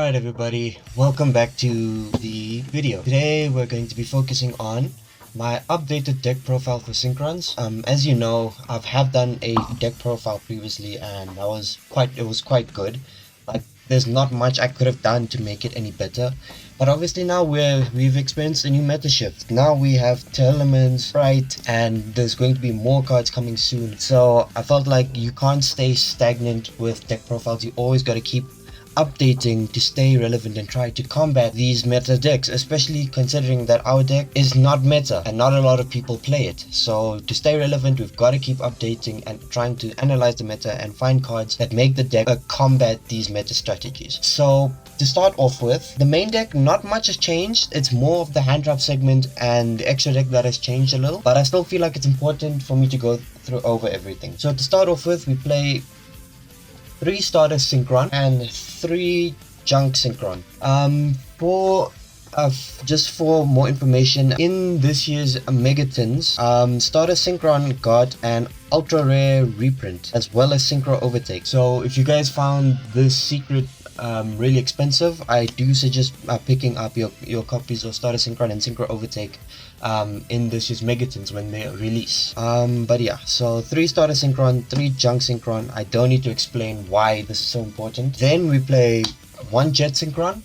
Alright everybody, welcome back to the video. Today we're going to be focusing on my updated deck profile for Synchrons. As you know, have done a deck profile previously and it was quite good. Like, there's not much I could have done to make it any better. But obviously now we've experienced a new meta shift. Now we have tearlaments, right, and there's going to be more cards coming soon. So I felt like you can't stay stagnant with deck profiles. You always got to keep updating to stay relevant and try to combat these meta decks, especially considering that our deck is not meta and not a lot of people play it. So to stay relevant, we've got to keep updating and trying to analyze the meta and find cards that make the deck combat these meta strategies. So to start off with, the main deck, not much has changed. It's more of the hand trap segment and the extra deck that has changed a little, but I still feel like it's important for me to go over everything. So to start off with, we play 3 starter Synchron and 3 junk Synchron. Just for more information, in this year's Megatons, starter Synchron got an ultra rare reprint as well as Synchro Overtake. So if you guys found this secret really expensive, I do suggest picking up your copies of starter Synchron and Synchro Overtake in this year's Megatons when they release. But yeah, so 3 starter Synchron, 3 junk Synchron. I don't need to explain why this is so important. Then we play 1 jet Synchron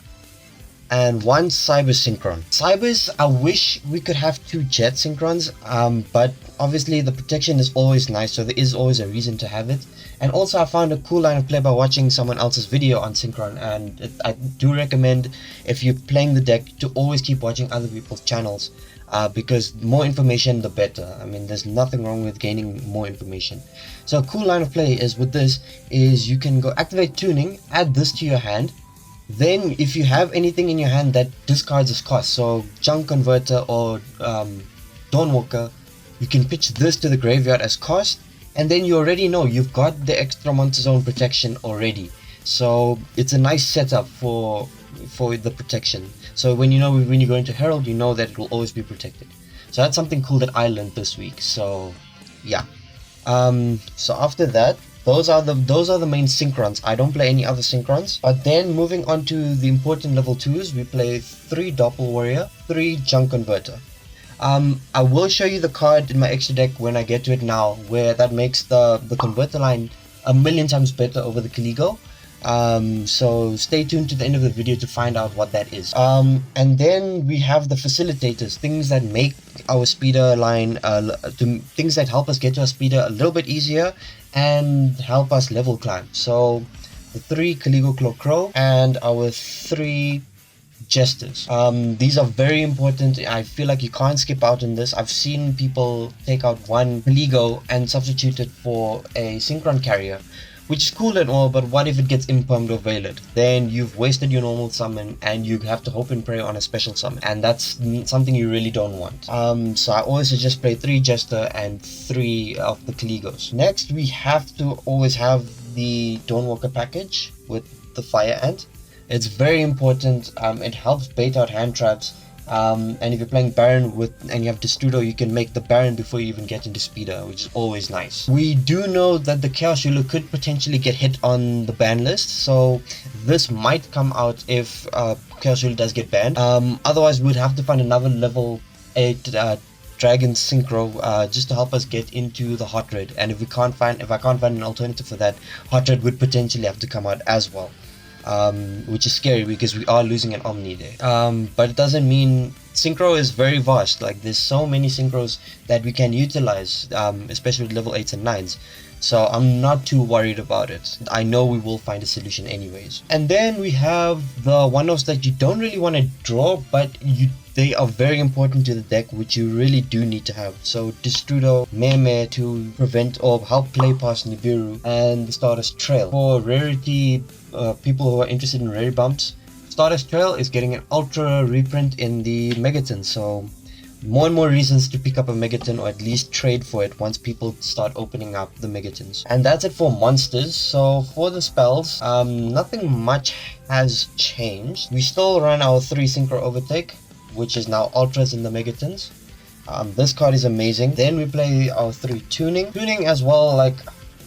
and 1 cyber Synchron. Cybers, I wish we could have 2 jet Synchrons, but obviously the protection is always nice, so there is always a reason to have it. And also I found a cool line of play by watching someone else's video on Synchron, and I do recommend, if you're playing the deck, to always keep watching other people's channels, because more information the better. I mean, there's nothing wrong with gaining more information. So a cool line of play is with this is you can go activate tuning, add this to your hand. Then if you have anything in your hand that discards its cost, so junk converter or Dawnwalker, you can pitch this to the graveyard as cost, and then you already know you've got the extra Monster Zone protection already. So it's a nice setup for the protection. So when you go into Herald, you know that it will always be protected. So that's something cool that I learned this week. So yeah. So after that, those are the main Synchrons. I don't play any other Synchrons. But then moving on to the important level 2s, we play 3 Doppel Warrior, 3 Junk Converter. I will show you the card in my extra deck when I get to it now, where that makes the converter line a million times better over the Kaligo. So stay tuned to the end of the video to find out what that is. And then we have the facilitators, things that make our speeder line, things that help us get to our speeder a little bit easier and help us level climb. So the 3 Kaligo Claw Crow and our 3 Jesters. These are very important. I feel like you can't skip out on this. I've seen people take out 1 Kaligo and substitute it for a Synchron carrier, which is cool and all, but what if it gets impumped or veiled? Then you've wasted your normal summon and you have to hope and pray on a special summon, and that's something you really don't want. So I always suggest play 3 Jester and 3 of the Kaligos. Next, we have to always have the Dawnwalker package with the Fire Ant. It's very important. It helps bait out hand traps. And if you're playing Baron and you have Destrudo, you can make the Baron before you even get into Speeder, which is always nice. We do know that the Chaos Ruler could potentially get hit on the ban list, so this might come out if Chaos Ruler does get banned. Otherwise, we'd have to find another level 8 Dragon Synchro just to help us get into the Hot Red. And if I can't find an alternative for that, Hot Red would potentially have to come out as well. Which is scary because we are losing an Omni there. But it doesn't mean Synchro is very vast. Like, there's so many Synchros that we can utilize, especially with level 8s and 9s. So I'm not too worried about it. I know we will find a solution anyways. And then we have the one-offs that you don't really want to draw, but they are very important to the deck, which you really do need to have. So Destrudo, Meme to prevent or help play past Nibiru, and the Stardust Trail. For rarity, people who are interested in rare bumps, Stardust Trail is getting an ultra reprint in the Megaton, so more and more reasons to pick up a Megaton, or at least trade for it once people start opening up the Megatons. And that's it for monsters. So for the spells, nothing much has changed. We still run our 3 Synchro Overtake, which is now ultras in the Megatons. This card is amazing. Then we play our 3 Tuning as well. Like,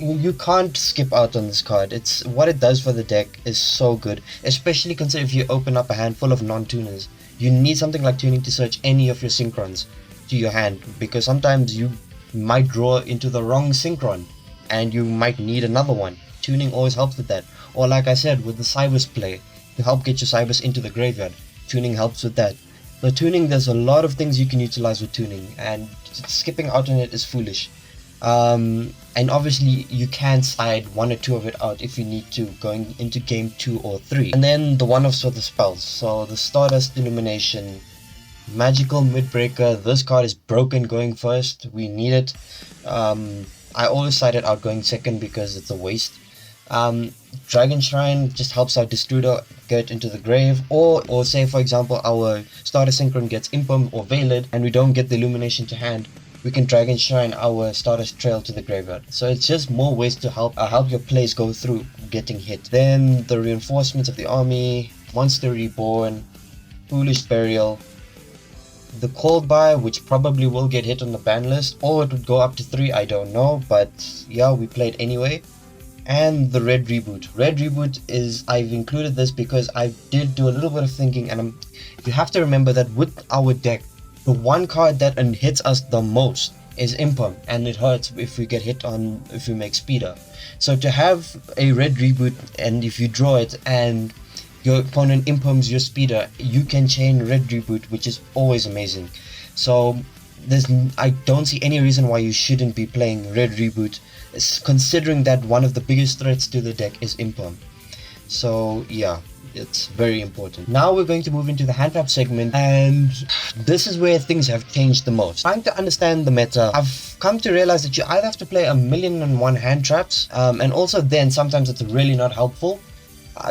you can't skip out on this card. It's what it does for the deck is so good, especially consider if you open up a hand full of non-tuners. You need something like tuning to search any of your Synchrons to your hand, because sometimes you might draw into the wrong Synchron and you might need another one. Tuning always helps with that. Or like I said, with the Cybers play, to help get your Cybers into the graveyard, tuning helps with that. The tuning, there's a lot of things you can utilize with tuning, and skipping out on it is foolish. And obviously you can side one or two of it out if you need to, going into game 2 or 3. And then the one-offs for the spells. So the Stardust Illumination, Magical Midbreaker. This card is broken going first. We need it. I always side it out going second because it's a waste. Dragon Shrine just helps our Destruder get into the grave, or say for example our Starter Synchron gets Impum or Veiled and we don't get the Illumination to hand, we can Dragon Shrine our Starter Trail to the graveyard. So it's just more ways to help your plays go through getting hit. Then the reinforcements of the army, Monster Reborn, Foolish Burial, the Cold Buy, which probably will get hit on the ban list, or it would go up to 3, I don't know, but yeah, we played anyway. And the Red Reboot. Red Reboot is, I've included this because I did do a little bit of thinking, and you have to remember that with our deck, the one card that hits us the most is Impum, and it hurts if we get hit on, if we make Speeder. So to have a Red Reboot, and if you draw it and your opponent impums your Speeder, you can chain Red Reboot, which is always amazing. So I don't see any reason why you shouldn't be playing Red Reboot, considering that one of the biggest threats to the deck is Impum. So yeah, it's very important. Now we're going to move into the hand trap segment, and this is where things have changed the most. Trying to understand the meta, I've come to realize that you either have to play 1,000,001 hand traps, and also then sometimes it's really not helpful.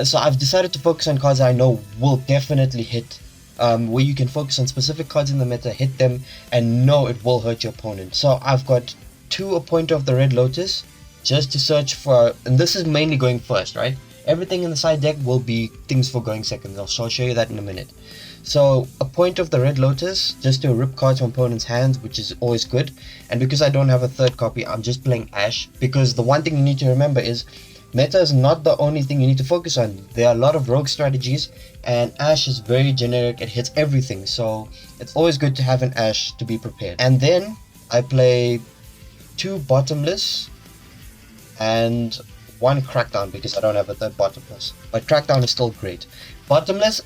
So I've decided to focus on cards I know will definitely hit, where you can focus on specific cards in the meta, hit them, and know it will hurt your opponent. So I've got 2 Appointer of the Red Lotus, just to search for, and this is mainly going first, right? Everything in the side deck will be things for going second. I'll show you that in a minute. So Appointer of the Red Lotus, just to rip cards from opponent's hands, which is always good. And because I don't have a third copy, I'm just playing Ash, because the one thing you need to remember is meta is not the only thing you need to focus on. There are a lot of rogue strategies, and Ash is very generic, it hits everything, so it's always good to have an Ash to be prepared. And then I play 2 Bottomless and 1 Crackdown, because I don't have a third Bottomless, but Crackdown is still great. Bottomless,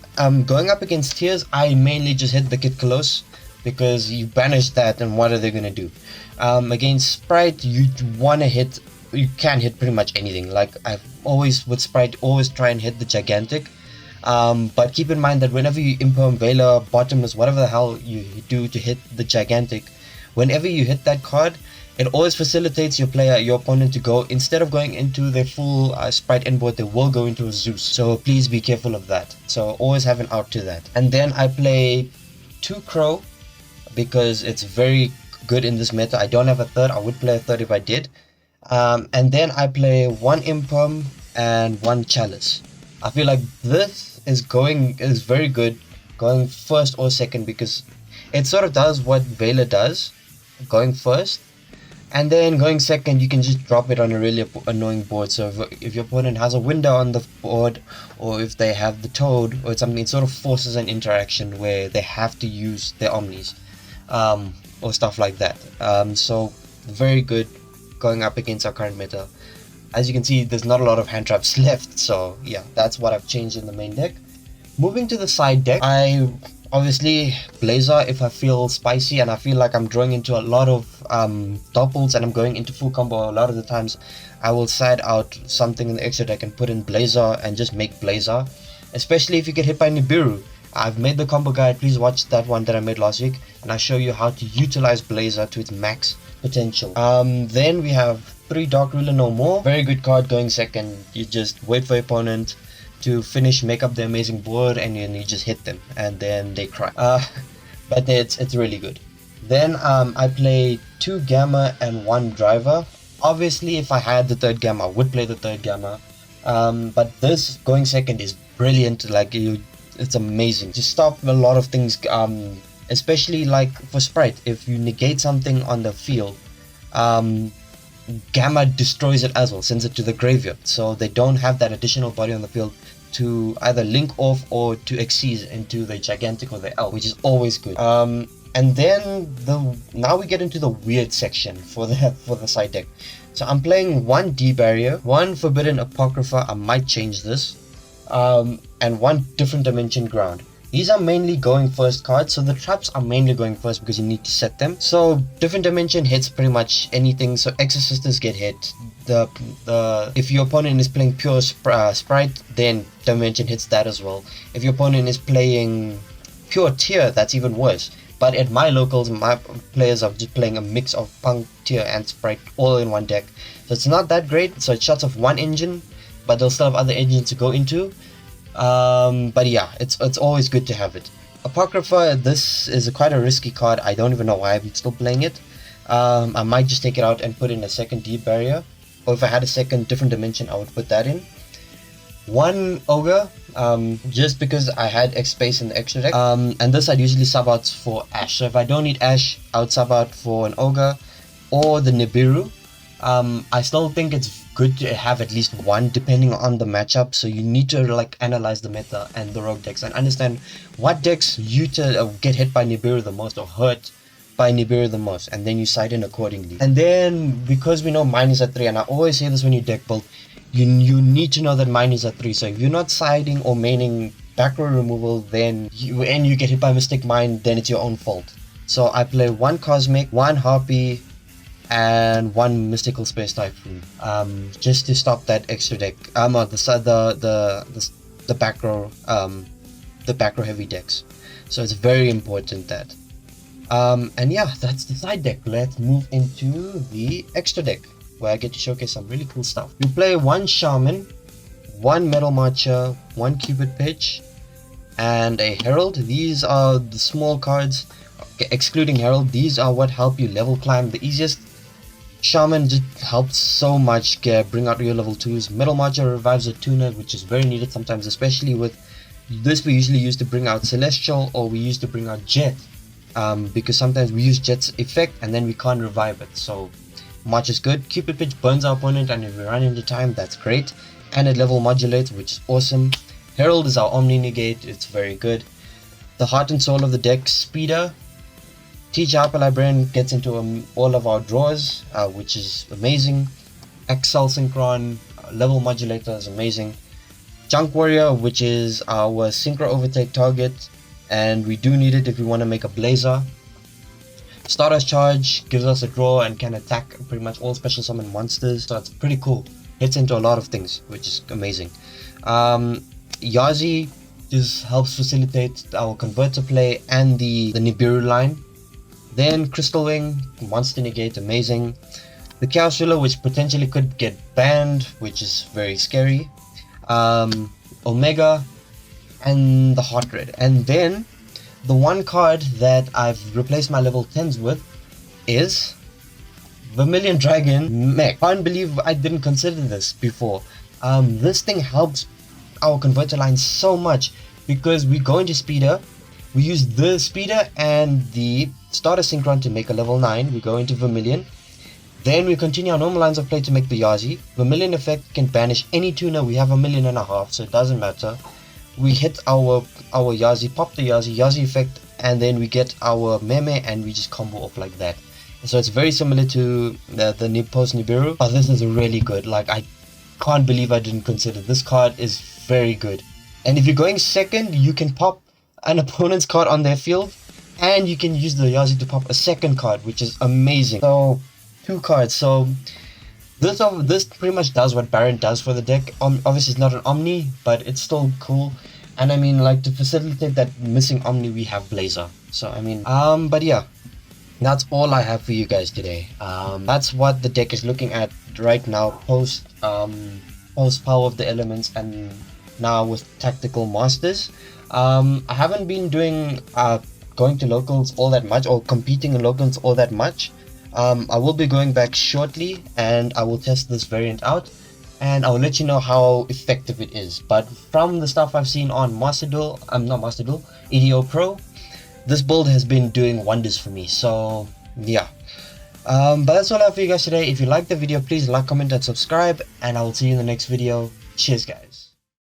going up against Tears, I mainly just hit the Kid Colosse, because you banish that and what are they gonna do? Against Sprite, you wanna hit, you can hit pretty much anything. Like I've always, with Sprite, always try and hit the Gigantic, but keep in mind that whenever you Impum, Veiler, Bottomless, whatever the hell you do to hit the Gigantic, whenever you hit that card, it always facilitates your opponent to go, instead of going into their full Sprite inboard, they will go into a Zeus. So please be careful of that. So always have an out to that. And then I play 2 Crow, because it's very good in this meta. I don't have a third, I would play a third if I did. And then I play 1 Impum and 1 Chalice. I feel like this is very good going first or second, because it sort of does what Veiler does, going first, and then going second you can just drop it on a really annoying board. So if your opponent has a window on the board, or if they have the Toad or something, it sort of forces an interaction where they have to use their Omnis, or stuff like that. So very good going up against our current meta. As you can see, there's not a lot of hand traps left, so yeah, that's what I've changed in the main deck. Moving to the side deck, I obviously Blazer if I feel spicy and I feel like I'm drawing into a lot of doppels and I'm going into full combo. A lot of the times I will side out something in the extra deck and put in Blazer and just make Blazer, especially if you get hit by Nibiru. I've made the combo guide, please watch that one that I made last week, and I show you how to utilize Blazer to its max potential. Then we have 3 Dark Ruler No More, very good card going second. You just wait for your opponent to finish, make up the amazing board, and then you just hit them and then they cry. But it's really good. Then I play 2 Gamma and 1 Driver. Obviously if I had the third Gamma I would play the third Gamma, but this going second is brilliant. Like it's amazing, just stop a lot of things, especially like for Sprite, if you negate something on the field, Gamma destroys it as well, sends it to the graveyard. So they don't have that additional body on the field to either link off or to exceed into the gigantic or the elf, which is always good. And then now we get into the weird section for the side deck. So I'm playing one D barrier, one forbidden apocrypha, I might change this, and one different dimension ground. These are mainly going first cards, so the traps are mainly going first because you need to set them. So different dimension hits pretty much anything. So Exorcisters get hit. If your opponent is playing pure sprite, then dimension hits that as well. If your opponent is playing pure tier, that's even worse. But at my locals, my players are just playing a mix of punk, tier, and sprite all in one deck. So it's not that great. So it shuts off one engine, but they'll still have other engines to go into. But yeah, it's always good to have it. Apocrypha, this is quite a risky card. I don't even know why I'm still playing it. I might just take it out and put in a second deep barrier, or if I had a second different dimension, I would put that in. One ogre, just because I had X space in the extra deck, and this I'd usually sub out for Ash. So if I don't need Ash, I would sub out for an ogre or the Nibiru. I still think it's good to have at least one depending on the matchup, so you need to like analyze the meta and the rogue decks and understand what decks you get hit by Nibiru the most or hurt by Nibiru the most, and then you side in accordingly. And then because we know mine is at 3, and I always say this when you deck build, you need to know that mine is at 3. So if you're not siding or maining back row removal, then you get hit by Mystic Mine, then it's your own fault. So I play one Cosmic, one Harpy, and one Mystical Space Typhoon, just to stop that extra deck. The back row, heavy decks. So it's very important that. And yeah, that's the side deck. Let's move into the extra deck, where I get to showcase some really cool stuff. You play one Shaman, one Metal Marcher, one Cupid Pitch, and a Herald. These are the small cards, excluding Herald. These are what help you level climb the easiest. Shaman just helps so much bring out your level 2s. Metal Marcher revives a tuner, which is very needed sometimes, especially with this. We usually use to bring out Celestial, or we use to bring out Jet, because sometimes we use Jet's effect and then we can't revive it. So March is good. Cupid Pitch burns our opponent, and if we run into time, that's great. And it level modulates, which is awesome. Herald is our Omni Negate, it's very good. The Heart and Soul of the deck, Speeder. Teacher Hyper Librarian gets into all of our draws, which is amazing. Excel Synchron, level modulator is amazing. Junk Warrior, which is our Synchro Overtake target, and we do need it if we want to make a Blazer. Stardust Charge gives us a draw and can attack pretty much all special summon monsters, so it's pretty cool. Hits into a lot of things, which is amazing. Yazi just helps facilitate our Converter play and the Nibiru line. Then Crystal Wing, Monster Negate, amazing. The Chaos Ruler, which potentially could get banned, which is very scary. Omega, and the Heart Red. And then the one card that I've replaced my level 10s with is Vermilion Dragon Mech. Can't believe I didn't consider this before. This thing helps our Converter line so much because we go into Speeder. We use the Speeder and the Starter Synchron to make a level 9. We go into Vermilion. Then we continue our normal lines of play to make the Yazi. Vermilion effect can banish any tuner. We have 1.5 million, so it doesn't matter. We hit our Yazi, pop the Yazi effect, and then we get our Meme and we just combo off like that. So it's very similar to the post Nibiru, but this is really good. Like, I can't believe I didn't consider this card. Is very good. And if you're going second, you can pop an opponent's card on their field, and you can use the Yazi to pop a second card, which is amazing. So 2 cards. So this pretty much does what Baron does for the deck. Obviously it's not an Omni, but it's still cool. And I mean, like, to facilitate that missing Omni, we have Blazer. So I mean, but yeah, that's all I have for you guys today. That's what the deck is looking at right now, post Power of the Elements, and now with Tactical Masters. I haven't been doing going to locals all that much, or competing in locals all that much. I will be going back shortly, and I will test this variant out, and I will let you know how effective it is. But from the stuff I've seen on EDO Pro, this build has been doing wonders for me. So yeah, But that's all I have for you guys today. If you liked the video, please like, comment, and subscribe, and I will see you in the next video. Cheers, guys.